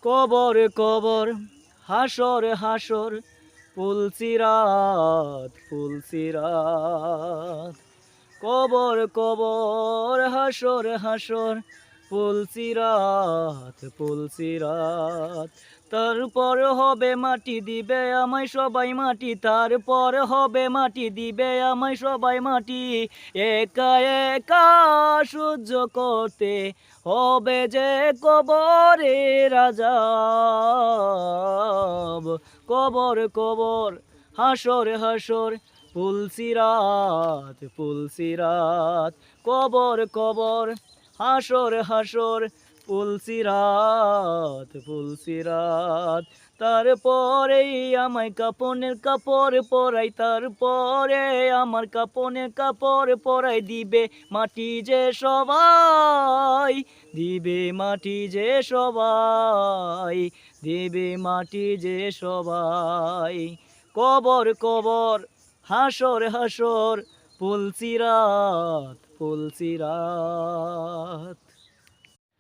কবর কবর হাসর হাসর পুলসিরাত পুলসিরাত কবর কবর হাসর হাসর পুলসিরাত পুলসিরাত তারপর হবে মাটি দিবে আমায় সবাই মাটি, তারপর হবে মাটি দিবে আমায় সবাই মাটি। একা একা সহ্য করতে হবে যে কবরের আযাব। কবর কবর হাসর হাসর পুলসিরাত পুলসিরাত কবর কবর হাসর হাসর পুলসিরাত পুলসিরাত তারপরেই আমায় কাপনের কাপড় পরাই, তারপরে আমার কাপনের কাপড় পরাই দিবে মাটি যে সবাই, দিবে মাটি যে সবাই, দিবে মাটি যে সবাই। কবর কবর হাসর হাসর পুলসিরাত পুলসিরাত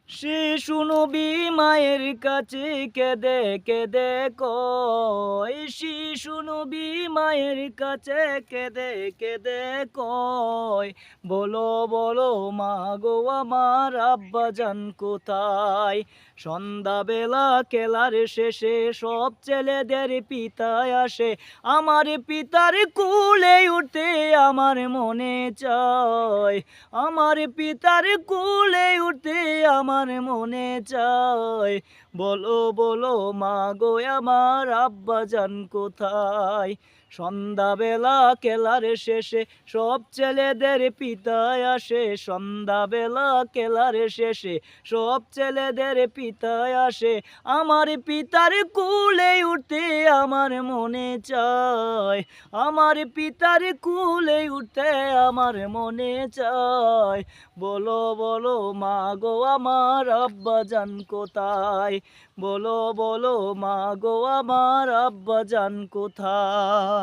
শিশু নবী মায়ের কাছে কেঁদে কেঁদে কয়, শিশু নবী মায়ের কাছে কেঁদে কেঁদে কয়, বলো বলো মা গো আমার আব্বাজান কোথায়। সন্ধ্যাবেলা কেলার শেষে সব ছেলেদের পিতায় আসে, আমার পিতার কুলে উঠতে আমার মনে চায়, আমার পিতার কুলে উঠতে আমার মনে চায়। বলো বলো মা গো আমার আব্বাজান কোথায়। সন্ধ্যাবেলা কেলার শেষে সব ছেলেদের পিতায় আসে, সন্ধ্যাবেলা কেলার শেষে সব ছেলেদের পিতায় আসে, আমার পিতার কুলে উঠতে আমার মনে চায়, আমার পিতার কুলে উঠতে আমার মনে চায়। বলো বলো মা গো আমার আব্বাজান কোথায়, বলো বলো মা গো আমার আব্বাজান কোথায়।